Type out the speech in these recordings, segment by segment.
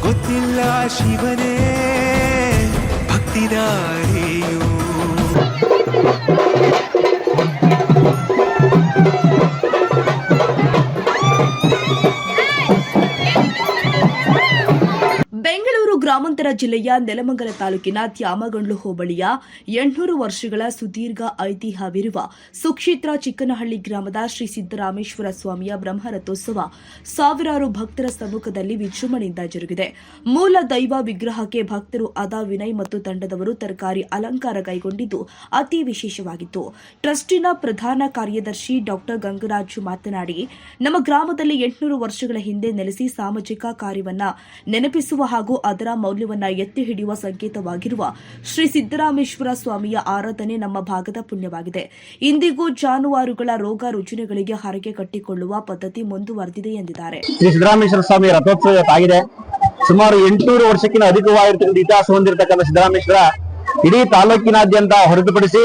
ಗೊತ್ತಿಲ್ಲ ಶಿವನೇ ಭಕ್ತಿದಾರಿಯು. ಬೆಂಗಳೂರು ಗ್ರಾಮಾಂತರ ಜಿಲ್ಲೆಯ ನೆಲಮಂಗಲ ತಾಲೂಕಿನ ತ್ಯಾಮಗಂಡ್ಲು ಹೋಬಳಿಯ 800 ವರ್ಷಗಳ ಸುದೀರ್ಘ ಐತಿಹ್ಯವಿರುವ ಸುಕ್ಷೇತ್ರ ಚಿಕ್ಕನಹಳ್ಳಿ ಗ್ರಾಮದ ಶ್ರೀ ಸಿದ್ದರಾಮೇಶ್ವರ ಸ್ವಾಮಿಯ ಬ್ರಹ್ಮರಥೋತ್ಸವ ಸಾವಿರಾರು ಭಕ್ತರ ಸಮ್ಮುಖದಲ್ಲಿ ವಿಜೃಂಭಣೆಯಿಂದ ಜರುಗಿದೆ. ಮೂಲ ದೈವ ವಿಗ್ರಹಕ್ಕೆ ಭಕ್ತರು ಅದ ವಿನಯ್ ಮತ್ತು ತಂಡದವರು ತರಕಾರಿ ಅಲಂಕಾರ ಕೈಗೊಂಡಿದ್ದು ಅತಿ ವಿಶೇಷವಾಗಿತ್ತು. ಟ್ರಸ್ಟಿನ ಪ್ರಧಾನ ಕಾರ್ಯದರ್ಶಿ ಡಾ ಗಂಗರಾಜು ಮಾತನಾಡಿ, ನಮ್ಮ ಗ್ರಾಮದಲ್ಲಿ 800 ವರ್ಷಗಳ ಹಿಂದೆ ನೆಲೆಸಿ ಸಾಮಾಜಿಕ ಕಾರ್ಯವನ್ನ ನೆನಪಿಸುವ ಹಾಗೂ ಅದರ ಮೌಲ್ಯವನ್ನ ಎತ್ತಿ ಹಿಡಿಯುವ ಸಂಕೇತವಾಗಿರುವ ಶ್ರೀ ಸಿದ್ದರಾಮೇಶ್ವರ ಸ್ವಾಮಿಯ ಆರಾಧನೆ ನಮ್ಮ ಭಾಗದ ಪುಣ್ಯವಾಗಿದೆ. ಇಂದಿಗೂ ಜಾನುವಾರುಗಳ ರೋಗ ರುಜಿನಗಳಿಗೆ ಹರಕೆ ಕಟ್ಟಿಕೊಳ್ಳುವ ಪದ್ಧತಿ ಮುಂದುವರೆದಿದೆ ಎಂದಿದ್ದಾರೆ. ಶ್ರೀ ಸಿದ್ದರಾಮೇಶ್ವರ ಸ್ವಾಮಿ ರಥೋತ್ಸವ ಆಗಿದೆ. ಸುಮಾರು 800 ವರ್ಷಕ್ಕಿಂತ ಅಧಿಕವಾಗಿರ್ತಕ್ಕಂಥ ಇತಿಹಾಸ ಹೊಂದಿರತಕ್ಕಂಥ ಸಿದ್ದರಾಮೇಶ್ವರ ಇಡೀ ತಾಲೂಕಿನಾದ್ಯಂತ ಹೊರತುಪಡಿಸಿ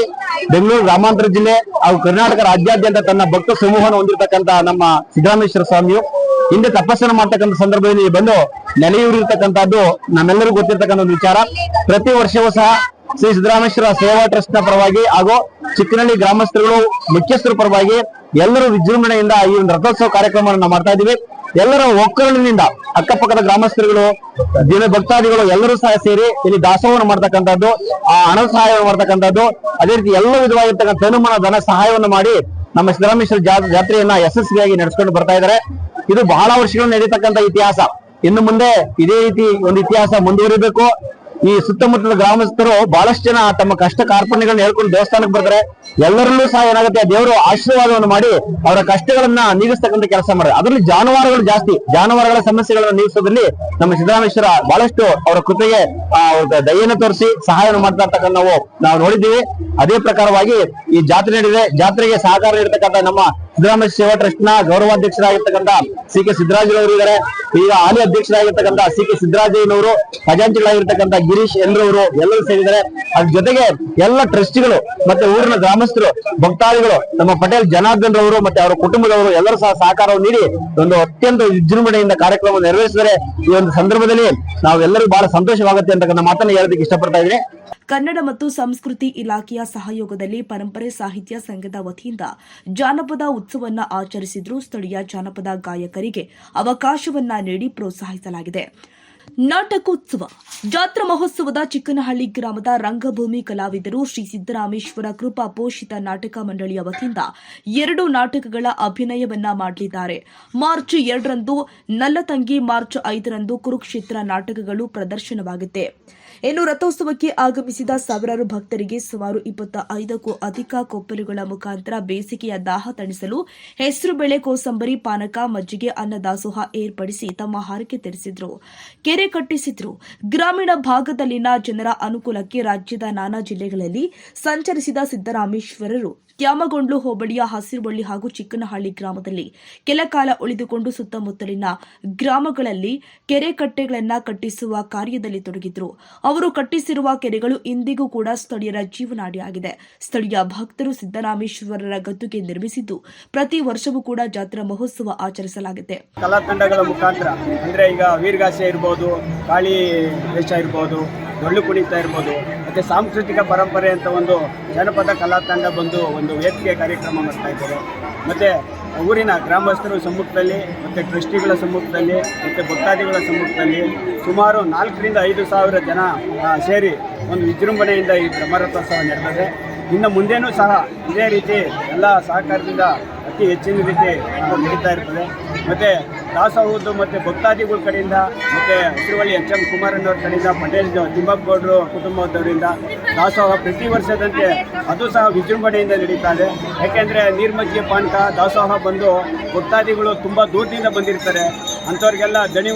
ಬೆಂಗಳೂರು ಗ್ರಾಮಾಂತರ ಜಿಲ್ಲೆ ಹಾಗೂ ಕರ್ನಾಟಕ ರಾಜ್ಯಾದ್ಯಂತ ತನ್ನ ಭಕ್ತ ಸಮೂಹವನ್ನು ಹೊಂದಿರತಕ್ಕಂಥ ನಮ್ಮ ಸಿದ್ದರಾಮೇಶ್ವರ ಸ್ವಾಮಿಯು ಹಿಂದೆ ತಪಸ್ಸನ್ನು ಮಾಡ್ತಕ್ಕಂಥ ಸಂದರ್ಭದಲ್ಲಿ ಬಂದು ನೆಲೆಯೂರಿರ್ತಕ್ಕಂಥದ್ದು ನಮ್ಮೆಲ್ಲರಿಗೂ ಗೊತ್ತಿರತಕ್ಕಂಥ ಒಂದು ವಿಚಾರ. ಪ್ರತಿ ವರ್ಷವೂ ಸಹ ಶ್ರೀ ಸಿದ್ದರಾಮೇಶ್ವರ ಸೇವಾ ಟ್ರಸ್ಟ್ ನ ಪರವಾಗಿ ಹಾಗೂ ಚಿಕ್ಕನಹಳ್ಳಿ ಗ್ರಾಮಸ್ಥರುಗಳು ಮುಖ್ಯಸ್ಥರ ಪರವಾಗಿ ಎಲ್ಲರೂ ವಿಜೃಂಭಣೆಯಿಂದ ಈ ಒಂದು ರಥೋತ್ಸವ ಕಾರ್ಯಕ್ರಮವನ್ನು ಮಾಡ್ತಾ ಇದ್ದೀವಿ. ಎಲ್ಲರ ಒಕ್ಕಲಿನಿಂದ ಅಕ್ಕಪಕ್ಕದ ಗ್ರಾಮಸ್ಥರುಗಳು, ದಿನ ಭಕ್ತಾದಿಗಳು ಎಲ್ಲರೂ ಸಹ ಸೇರಿ ಇಲ್ಲಿ ದಾಸೋಹವನ್ನು ಮಾಡ್ತಕ್ಕಂಥದ್ದು, ಆ ಹಣ ಸಹಾಯವನ್ನು ಮಾಡ್ತಕ್ಕಂಥದ್ದು, ಅದೇ ರೀತಿ ಎಲ್ಲ ವಿಧವಾಗಿರ್ತಕ್ಕಂಥ ತನುಮನ ಧನ ಸಹಾಯವನ್ನು ಮಾಡಿ ನಮ್ಮ ಸಿದ್ದರಾಮೇಶ್ವರ ಜಾತ್ರೆಯನ್ನ ಯಶಸ್ವಿಯಾಗಿ ನಡೆಸ್ಕೊಂಡು ಬರ್ತಾ ಇದ್ದಾರೆ. ಇದು ಬಹಳ ವರ್ಷಗಳು ನಡೀತಕ್ಕಂಥ ಇತಿಹಾಸ. ಇನ್ನು ಮುಂದೆ ಇದೇ ರೀತಿ ಒಂದು ಇತಿಹಾಸ ಮುಂದುವರಿಬೇಕು. ಈ ಸುತ್ತಮುತ್ತಲ ಗ್ರಾಮಸ್ಥರು ಬಹಳಷ್ಟು ಜನ ತಮ್ಮ ಕಷ್ಟ ಕಾರ್ಪಣ್ಯಗಳನ್ನ ಹೇಳ್ಕೊಂಡು ದೇವಸ್ಥಾನಕ್ಕೆ ಬರ್ತಾರೆ. ಎಲ್ಲರಲ್ಲೂ ಸಹ ಏನಾಗುತ್ತೆ, ದೇವರು ಆಶೀರ್ವಾದವನ್ನು ಮಾಡಿ ಅವರ ಕಷ್ಟಗಳನ್ನ ನೀಗಿಸ್ತಕ್ಕಂಥ ಕೆಲಸ ಮಾಡ್ತಾರೆ. ಅದರಲ್ಲಿ ಜಾನುವಾರುಗಳು ಜಾಸ್ತಿ, ಜಾನುವಾರುಗಳ ಸಮಸ್ಯೆಗಳನ್ನ ನೀಗಿಸೋದ್ರಲ್ಲಿ ನಮ್ಮ ಸಿದ್ದರಾಮೇಶ್ವರ ಬಹಳಷ್ಟು ಅವರ ಕೃಪೆಗೆ ದಯೆಯನ್ನು ತೋರಿಸಿ ಸಹಾಯವನ್ನು ಮಾಡ್ತಾ ಇರ್ತಕ್ಕಂಥ ನಾವು ನೋಡಿದ್ದೀವಿ. ಅದೇ ಪ್ರಕಾರವಾಗಿ ಈ ಜಾತ್ರೆ ನಡೆದಿದೆ. ಜಾತ್ರೆಗೆ ಸಹಕಾರ ನೀಡತಕ್ಕಂಥ ನಮ್ಮ ಸಿದ್ದರಾಮೇಶ್ವರ ಸೇವಾ ಟ್ರಸ್ಟ್ ನ ಗೌರವಾಧ್ಯಕ್ಷರಾಗಿರ್ತಕ್ಕಂಥ ಸಿ.ಕೆ. ಸಿದ್ದರಾಜಯ್ಯನವರು ಇದ್ದಾರೆ. ಈಗ ಹಾಲಿ ಅಧ್ಯಕ್ಷರಾಗಿರ್ತಕ್ಕಂಥ ಸಿ.ಕೆ. ಸಿದ್ದರಾಜಯ್ಯನವರು, ಖಜಾಂಚಿಗಳಾಗಿರ್ತಕ್ಕಂಥ ಗಿರೀಶ್ ಎಲ್ರವರು ಎಲ್ಲರೂ ಸೇರಿದ್ದಾರೆ. ಅದ್ರ ಜೊತೆಗೆ ಎಲ್ಲ ಟ್ರಸ್ಟಿಗಳು ಮತ್ತೆ ಊರಿನ ಗ್ರಾಮಸ್ಥರು, ಭಕ್ತಾದಿಗಳು, ನಮ್ಮ ಪಟೇಲ್ ಜನಾರ್ದನ್ ರವರು ಮತ್ತೆ ಅವರ ಕುಟುಂಬದವರು ಎಲ್ಲರೂ ಸಹ ಸಹಕಾರವನ್ನು ನೀಡಿ ಒಂದು ಅತ್ಯಂತ ವಿಜೃಂಭಣೆಯಿಂದ ಕಾರ್ಯಕ್ರಮ ನೆರವೇರಿಸಿದರೆ ಈ ಒಂದು ಸಂದರ್ಭದಲ್ಲಿ ನಾವೆಲ್ಲರಿಗೂ ಬಹಳ ಸಂತೋಷವಾಗುತ್ತೆ ಅಂತಕ್ಕಂಥ ಮಾತನ್ನ ಹೇಳೋದಕ್ಕೆ ಇಷ್ಟಪಡ್ತಾ ಇದ್ದೀನಿ. ಕನ್ನಡ ಮತ್ತು ಸಂಸ್ಕೃತಿ ಇಲಾಖೆಯ ಸಹಯೋಗದಲ್ಲಿ ಪರಂಪರೆ ಸಾಹಿತ್ಯ ಸಂಘದ ವತಿಯಿಂದ ಜಾನಪದ ಉತ್ಸವವನ್ನು ಆಚರಿಸಿದ್ರು. ಸ್ಥಳೀಯ ಜಾನಪದ ಗಾಯಕರಿಗೆ ಅವಕಾಶವನ್ನ ನೀಡಿ ಪ್ರೋತ್ಸಾಹಿಸಲಾಗಿದೆ. ನಾಟಕೋತ್ಸವ ಜಾತ್ರಾ ಮಹೋತ್ಸವದ ಚಿಕ್ಕನಹಳ್ಳಿ ಗ್ರಾಮದ ರಂಗಭೂಮಿ ಕಲಾವಿದರು ಶ್ರೀ ಸಿದ್ದರಾಮೇಶ್ವರ ಕೃಪಾ ಪೋಷಿತ ನಾಟಕ ಮಂಡಳಿಯ ವತಿಯಿಂದ 2 ನಾಟಕಗಳ ಅಭಿನಯವನ್ನ ಮಾಡಲಿದ್ದಾರೆ. ಮಾರ್ಚ್ 2ರಂದು ನಲ್ಲತಂಗಿ, ಮಾರ್ಚ್ 5ರಂದು ಕುರುಕ್ಷೇತ್ರ ನಾಟಕಗಳು ಪ್ರದರ್ಶನವಾಗುತ್ತೆ. ಇನ್ನು ರಥೋತ್ಸವಕ್ಕೆ ಆಗಮಿಸಿದ ಸಾವಿರಾರು ಭಕ್ತರಿಗೆ ಸುಮಾರು 25ಕ್ಕೂ ಅಧಿಕ ಕೊಪ್ಪಲುಗಳ ಮುಖಾಂತರ ಬೇಸಿಗೆಯ ದಾಹ ತಣಿಸಲು ಹೆಸರುಬೇಳೆ, ಕೋಸಂಬರಿ, ಪಾನಕ, ಮಜ್ಜಿಗೆ, ಅನ್ನದಾಸೋಹ ಏರ್ಪಡಿಸಿ ತಮ್ಮ ಹಾರೈಕೆ ತೀರಿಸಿದ್ರು, ಕೆರೆ ಕಟ್ಟಿಸಿದ್ರು. ಗ್ರಾಮೀಣ ಭಾಗದಲ್ಲಿನ ಜನರ ಅನುಕೂಲಕ್ಕೆ ರಾಜ್ಯದ ನಾನಾ ಜಿಲ್ಲೆಗಳಲ್ಲಿ ಸಂಚರಿಸಿದ ಸಿದ್ದರಾಮೇಶ್ವರರು ತ್ಯಾಮಗೊಂಡ್ಲು ಹೋಬಳಿಯ ಹಸಿರುಬಳ್ಳಿ ಹಾಗೂ ಚಿಕ್ಕನಹಳ್ಳಿ ಗ್ರಾಮದಲ್ಲಿ ಕೆಲಕಾಲ ಉಳಿದುಕೊಂಡು ಸುತ್ತಮುತ್ತಲಿನ ಗ್ರಾಮಗಳಲ್ಲಿ ಕೆರೆ ಕಟ್ಟೆಗಳನ್ನು ಕಟ್ಟಿಸುವ ಕಾರ್ಯದಲ್ಲಿ ತೊಡಗಿದ್ರು. ಅವರು ಕಟ್ಟಿಸಿರುವ ಕೆರೆಗಳು ಇಂದಿಗೂ ಕೂಡ ಸ್ಥಳೀಯರ ಜೀವನಾಡಿಯಾಗಿದೆ. ಸ್ಥಳೀಯ ಭಕ್ತರು ಸಿದ್ದರಾಮೇಶ್ವರರ ಗದ್ದುಗೆ ನಿರ್ಮಿಸಿದ್ದು ಪ್ರತಿ ವರ್ಷವೂ ಕೂಡ ಜಾತ್ರಾ ಮಹೋತ್ಸವ ಆಚರಿಸಲಾಗಿದೆ. ಕಲಾ ತಂಡಗಳ ಮುಖಾಂತರ ಅಂದ್ರೆ ಈಗ ವೀರಗಾಸೆ ಇರ್ಬೋದು, ಕಾಳಿ ವೇಷ ಇರ್ಬೋದು, ಡೊಳ್ಳು ಕುಣಿತ ಇರ್ಬೋದು, ಮತ್ತು ಸಾಂಸ್ಕೃತಿಕ ಪರಂಪರೆ ಅಂತ ಒಂದು ಜನಪದ ಕಲಾ ತಂಡ ಬಂದು ಒಂದು ವೇದಿಕೆ ಕಾರ್ಯಕ್ರಮ ಮಾಡ್ತಾ ಇದ್ದಾರೆ. ಮತ್ತು ಊರಿನ ಗ್ರಾಮಸ್ಥರ ಸಮ್ಮುಖದಲ್ಲಿ ಮತ್ತು ಟ್ರಸ್ಟಿಗಳ ಸಮ್ಮುಖದಲ್ಲಿ ಮತ್ತು ಭಕ್ತಾದಿಗಳ ಸಮ್ಮುಖದಲ್ಲಿ ಸುಮಾರು 4ರಿಂದ 5 ಸಾವಿರ ಜನ ಸೇರಿ ಒಂದು ವಿಜೃಂಭಣೆಯಿಂದ ಈ ಬ್ರಹ್ಮರಥೋತ್ಸವ ನಡೆದಿದೆ. ಇನ್ನು ಮುಂದೇನೂ ಸಹ ಇದೇ ರೀತಿ ಎಲ್ಲ ಸಹಕಾರದಿಂದ ಅತಿ ಹೆಚ್ಚಿನ ರೀತಿ ನಡೀತಾ ಇರ್ತದೆ. ಮತ್ತು ದಾಸೋಹದ್ದು ಮತ್ತು ಭಕ್ತಾದಿಗಳ ಕಡೆಯಿಂದ ಮತ್ತು ಹಸಿರುವಳ್ಳಿ ಎಚ್.ಎಂ. ಕುಮಾರಣ್ಣವ್ರ ಕಡೆಯಿಂದ, ಪಟೇಲ್ ತಿಮ್ಮಪ್ಪಗೌಡರು ಕುಟುಂಬದವರಿಂದ ದಾಸೋಹ ಪ್ರತಿ ವರ್ಷದಂತೆ ಅದು ಸಹ ವಿಜೃಂಭಣೆಯಿಂದ ನಡೀತಾ ಇದೆ. ಯಾಕೆಂದರೆ ನೀರ್ಮಜ್ಜಿಗೆ, ಪಾನಕ, ದಾಸೋಹ ಬಂದು ಭಕ್ತಾದಿಗಳು ತುಂಬ ದೂರದಿಂದ ಬಂದಿರ್ತಾರೆ. ಅಂಥವ್ರಿಗೆಲ್ಲ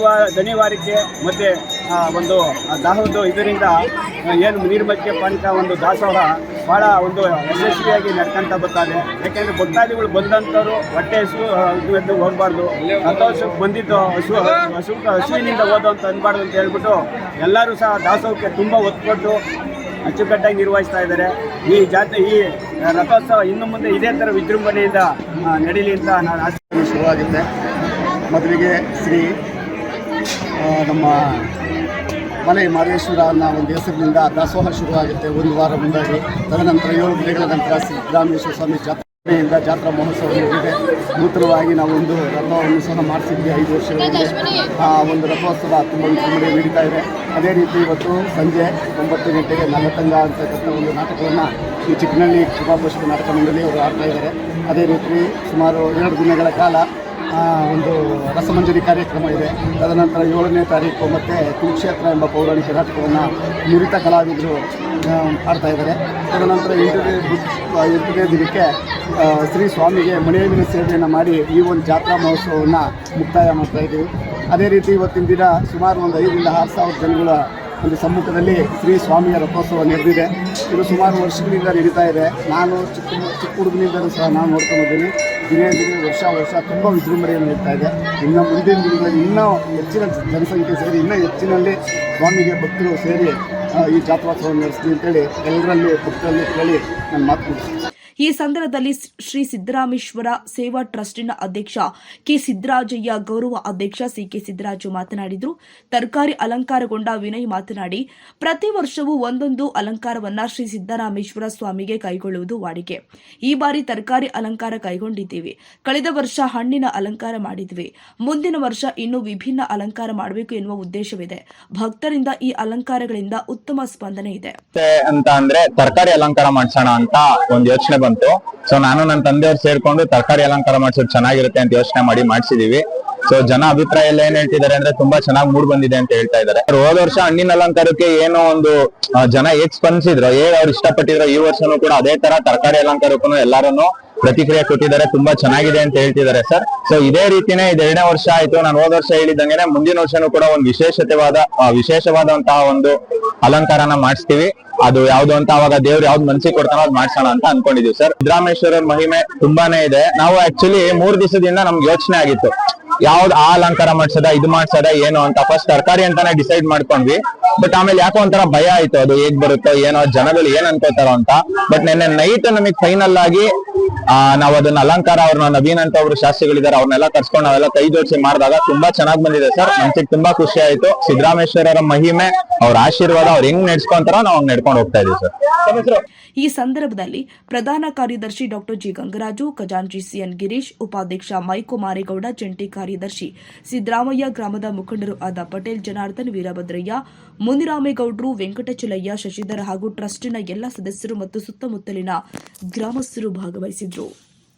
ದಣಿವಾರಿಕೆ ಮತ್ತು ಒಂದು ದಾಹದ್ದು ಇದರಿಂದ ಏನು ನೀರ್ಮಜ್ಜಿಗೆ, ಪಾನಕ ಒಂದು ದಾಸೋಹ ಭಾಳ ಒಂದು ಯಶಸ್ವಿಯಾಗಿ ನಡ್ಕೊಂತ ಬರ್ತಾರೆ. ಯಾಕೆಂದರೆ ಭಕ್ತಾದಿಗಳು ಬಂದಂಥವ್ರು ಹೊಟ್ಟೆ ಹಸು ಹೋಗಬಾರ್ದು, ರಥೋತ್ಸವಕ್ಕೆ ಬಂದಿದ್ದು ಹಸುವಿನಿಂದ ಓದು ಅಂತ ಅನ್ಬಾರ್ದು ಅಂತ ಹೇಳ್ಬಿಟ್ಟು ಎಲ್ಲರೂ ಸಹ ದಾಸೋಹಕ್ಕೆ ತುಂಬ ಒತ್ತು ಕೊಟ್ಟು ಅಚ್ಚುಕಟ್ಟಾಗಿ ನಿರ್ವಹಿಸ್ತಾ ಇದ್ದಾರೆ. ಈ ರಥೋತ್ಸವ ಇನ್ನು ಮುಂದೆ ಇದೇ ಥರ ವಿಜೃಂಭಣೆಯಿಂದ ನಡೀಲಿ ಅಂತ ನಾನು ಆಸೆ. ಶುರುವಾಗುತ್ತೆ. ಮೊದಲಿಗೆ ಶ್ರೀ ನಮ್ಮ ಮಲೆ ಮಾದೇಶ್ವರ ಅನ್ನೋ ಒಂದು ಹೆಸರಿನಿಂದ ದಾಸೋಹ ಶುರುವಾಗುತ್ತೆ ಒಂದು ವಾರ ಮುಂದಾಗಿ. ತದನಂತರ 7 ದಿನಗಳ ನಂತರ ಸಿದ್ದರಾಮೇಶ್ವರ ಸ್ವಾಮಿ ಜಾತ್ರೆಯಿಂದ ಜಾತ್ರಾ ಮಹೋತ್ಸವ ನಡೆದಿದೆ. ನೂತನವಾಗಿ ನಾವು ಒಂದು ರಥವನ್ನು ಸಹ ಮಾಡಿಸಿದ್ವಿ 5 ವರ್ಷಗಳಲ್ಲಿ. ಆ ಒಂದು ರಥೋತ್ಸವ ತುಂಬ ವಿಜೃಂಭಣೆ ನಡೀತಾ ಇದೆ. ಅದೇ ರೀತಿ ಇವತ್ತು ಸಂಜೆ 9 ಗಂಟೆಗೆ ನಲ್ಲತಂಗ ಅಂತಕ್ಕಂಥ ಒಂದು ನಾಟಕವನ್ನು ಈ ಚಿಕ್ಕನಹಳ್ಳಿ ಕೃಪಾಪೋಷಕ ನಾಟಕ ಮಂಡಳಿ ಅವರು ಆಡ್ತಾ ಇದ್ದಾರೆ. ಅದೇ ರೀತಿ ಸುಮಾರು 2 ದಿನಗಳ ಕಾಲ ಒಂದು ರಸಮಂಜರಿ ಕಾರ್ಯಕ್ರಮ ಇದೆ. ತದನಂತರ 7ನೇ ತಾರೀಕು ಮತ್ತು ಕುರುಕ್ಷೇತ್ರ ಎಂಬ ಪೌರಾಣಿಕ ನಾಟಕವನ್ನು ನುರಿತ ಕಲಾವಿದರು ಆಡ್ತಾ ಇದ್ದಾರೆ. ತದನಂತರ 8ನೇ ದಿನಕ್ಕೆ ಶ್ರೀ ಸ್ವಾಮಿಗೆ ಮನೆಯಲ್ಲಿನ ಸೇವೆಯನ್ನು ಮಾಡಿ ಈ ಒಂದು ಜಾತ್ರಾ ಮಹೋತ್ಸವವನ್ನು ಮುಕ್ತಾಯ ಮಾಡ್ತಾ ಇದ್ದೀವಿ. ಅದೇ ರೀತಿ ಇವತ್ತಿನ ದಿನ ಸುಮಾರು ಒಂದು 5,000 ರಿಂದ 6,000 ಜನಗಳ ಒಂದು ಸಮ್ಮುಖದಲ್ಲಿ ಶ್ರೀ ಸ್ವಾಮಿಯ ರಥೋತ್ಸವ ನಡೆದಿದೆ. ಇದು ಸುಮಾರು ವರ್ಷಗಳಿಂದ ನಡೀತಾ ಇದೆ. ನಾನು ಚಿಕ್ಕ ಹುಡುಗನಿಂದಲೂ ಸಹ ನಾನು ನೋಡ್ಕೊಂಡಿದ್ದೀನಿ. ದಿನೇ ವರ್ಷ ತುಂಬ ವಿಜೃಂಭಣೆಯನ್ನು ನಡೀತಾ ಇದೆ. ಇನ್ನು ಮುಂದಿನ ದಿನಗಳಲ್ಲಿ ಇನ್ನೂ ಹೆಚ್ಚಿನ ಜನಸಂಖ್ಯೆ ಸೇರಿ ಇನ್ನೂ ಹೆಚ್ಚಿನಲ್ಲಿ ಸ್ವಾಮಿಗೆ ಭಕ್ತರು ಸೇರಿ ಈ ಜಾತ್ರೋತ್ಸವ ನಡೆಸ್ತೀವಿ ಅಂತೇಳಿ ಎಲ್ಲರಲ್ಲಿ ಭಕ್ತರಲ್ಲಿ ಕೇಳಿ ನಾನು ಮಾತು ಮುಗಿಸ್ತೀನಿ. ಈ ಸಂದರ್ಭದಲ್ಲಿ ಶ್ರೀ ಸಿದ್ದರಾಮೇಶ್ವರ ಸೇವಾ ಟ್ರಸ್ಟಿನ ಅಧ್ಯಕ್ಷ ಕೆ ಸಿದ್ದರಾಜಯ್ಯ, ಗೌರವ ಅಧ್ಯಕ್ಷ ಸಿಕೆ ಸಿದ್ದರಾಜು ಮಾತನಾಡಿದರು. ತರಕಾರಿ ಅಲಂಕಾರಗೊಂಡ ವಿನಯ್ ಮಾತನಾಡಿ, ಪ್ರತಿ ವರ್ಷವೂ ಒಂದೊಂದು ಅಲಂಕಾರವನ್ನ ಶ್ರೀ ಸಿದ್ದರಾಮೇಶ್ವರ ಸ್ವಾಮಿಗೆ ಕೈಗೊಳ್ಳುವುದು ವಾಡಿಕೆ. ಈ ಬಾರಿ ತರಕಾರಿ ಅಲಂಕಾರ ಕೈಗೊಂಡಿದ್ದೀವಿ. ಕಳೆದ ವರ್ಷ ಹಣ್ಣಿನ ಅಲಂಕಾರ ಮಾಡಿದ್ವಿ. ಮುಂದಿನ ವರ್ಷ ಇನ್ನೂ ವಿಭಿನ್ನ ಅಲಂಕಾರ ಮಾಡಬೇಕು ಎನ್ನುವ ಉದ್ದೇಶವಿದೆ. ಭಕ್ತರಿಂದ ಈ ಅಲಂಕಾರಗಳಿಂದ ಉತ್ತಮ ಸ್ಪಂದನೆ ಇದೆ ಅಂತ ಅಂದ್ರೆ ತರಕಾರಿ ಅಲಂಕಾರ ಮಾಡ್ಸೋಣ ಅಂತ ಒಂದು ಯೋಚನೆ ಬಂತು. ಸೊ ನಾನು ನನ್ನ ತಂದೆಯವ್ರು ಸೇರ್ಕೊಂಡು ತರಕಾರಿ ಅಲಂಕಾರ ಮಾಡ್ಸೋದು ಚೆನ್ನಾಗಿರುತ್ತೆ ಅಂತ ಯೋಚನೆ ಮಾಡಿ ಮಾಡಿಸಿದೀವಿ. ಸೊ ಜನ ಅಭಿಪ್ರಾಯ ಎಲ್ಲ ಏನ್ ಹೇಳ್ತಿದ್ದಾರೆ ಅಂದ್ರೆ ತುಂಬಾ ಚೆನ್ನಾಗಿ ಮೂಡ್ ಬಂದಿದೆ ಅಂತ ಹೇಳ್ತಾ ಇದ್ದಾರೆ. ಹೋದ ವರ್ಷ ಹಣ್ಣಿನ ಅಲಂಕಾರಕ್ಕೆ ಏನೋ ಒಂದು ಜನ ಹೇಗ್ ಸ್ಪಂದಿಸಿದ್ರು, ಅವ್ರು ಇಷ್ಟಪಟ್ಟಿದ್ರು, ಈ ವರ್ಷನೂ ಕೂಡ ಅದೇ ತರ ತರಕಾರಿ ಅಲಂಕಾರಕ್ಕೂ ಎಲ್ಲಾರನ್ನು ಪ್ರತಿಕ್ರಿಯೆ ಕೊಟ್ಟಿದ್ದಾರೆ. ತುಂಬಾ ಚೆನ್ನಾಗಿದೆ ಅಂತ ಹೇಳ್ತಿದ್ದಾರೆ ಸರ್. ಸೊ ಇದೇ ರೀತಿನೇ ಇದು 2ನೇ ವರ್ಷ ಆಯ್ತು. ನಾನು ಹೋದ ವರ್ಷ ಹೇಳಿದಂಗೆನೆ ಮುಂದಿನ ವರ್ಷನೂ ಕೂಡ ಒಂದು ವಿಶೇಷವಾದಂತಹ ಒಂದು ಅಲಂಕಾರನ ಮಾಡಿಸ್ತೀವಿ. ಅದು ಯಾವ್ದು ಅಂತ ಅವಾಗ ದೇವ್ರು ಯಾವ್ದು ಮನ್ಸಿಗೆ ಕೊಡ್ತಾನೋ ಅದ್ ಮಾಡ್ಸೋಣ ಅಂತ ಅನ್ಕೊಂಡಿದೀವಿ ಸರ್. ಸಿದ್ದರಾಮೇಶ್ವರರ ಮಹಿಮೆ ತುಂಬಾನೇ ಇದೆ. ನಾವು ಆಕ್ಚುಲಿ 3 ದಿವಸದಿಂದ ನಮ್ಗೆ ಯೋಚನೆ ಆಗಿತ್ತು, ಯಾವ್ದು ಆ ಅಲಂಕಾರ ಮಾಡ್ಸದ ಇದು ಮಾಡ್ಸದ ಏನು ಅಂತ. ಫಸ್ಟ್ ತರಕಾರಿ ಅಂತಾನೆ ಡಿಸೈಡ್ ಮಾಡ್ಕೊಂಡ್ವಿ. ಬಟ್ ಆಮೇಲೆ ಯಾಕೋ ಒಂಥರ ಭಯ ಆಯ್ತು, ಅದು ಹೇಗ್ ಬರುತ್ತೋ ಏನೋ, ಜನಗಳು ಏನ್ ಅನ್ಕೋತಾರೋ ಅಂತ. ಬಟ್ ನಿನ್ನೆ ನೈಟ್ ನಮಗ್ ಫೈನಲ್ ಆಗಿ ನಾವ್ ಅದನ್ನ ಅಲಂಕಾರ ಅವ್ರನ್ನ ನವೀನ್ ಅಂತ ಒಬ್ರು ಶಾಸ್ತ್ರಿಗಳಿದ್ದಾರೆ, ಅವ್ರನ್ನೆಲ್ಲ ಕರ್ಸ್ಕೊಂಡು ನಾವೆಲ್ಲ ಕೈ ಜೋಡಿಸಿ ಮಾಡಿದಾಗ ತುಂಬಾ ಚೆನ್ನಾಗಿ ಬಂದಿದೆ ಸರ್. ಮನ್ಸಿಗೆ ತುಂಬಾ ಖುಷಿ ಆಯ್ತು. ಸಿದ್ದರಾಮೇಶ್ವರರ ಮಹಿಮೆ, ಅವ್ರ ಆಶೀರ್ವಾದ, ಅವ್ರು ಹೆಂಗ್ ನಡ್ಸ್ಕೊಂತಾರೋ ನಾವು ಹಂಗ್ ನಡ್ಕೊಂಡು ಹೋಗ್ತಾ ಇದೀವಿ ಸರ್. ಈ ಸಂದರ್ಭದಲ್ಲಿ ಪ್ರಧಾನ ಕಾರ್ಯದರ್ಶಿ ಡಾಕ್ಟರ್ ಜಿ ಗಂಗರಾಜು, ಖಜಾಂಚಿ ಸಿಎನ್ ಗಿರೀಶ್, ಉಪಾಧ್ಯಕ್ಷ ಮೈಕೋ ಮಾರೇಗೌಡ, ಜಂಟಿ ಕಾರ್ಯದರ್ಶಿ ಸಿದ್ದರಾಮಯ್ಯ, ಗ್ರಾಮದ ಮುಖಂಡರು ಆದ ಪಟೇಲ್ ಜನಾರ್ದನ್, ವೀರಭದ್ರಯ್ಯ, ಮುನಿರಾಮೇಗೌಡರು, ವೆಂಕಟಚಲಯ್ಯ, ಶಶಿಧರ್ ಹಾಗೂ ಟ್ರಸ್ಟಿನ ಎಲ್ಲ ಸದಸ್ಯರು ಮತ್ತು ಸುತ್ತಮುತ್ತಲಿನ ಗ್ರಾಮಸ್ಥರು ಭಾಗವಹಿಸಿದರು.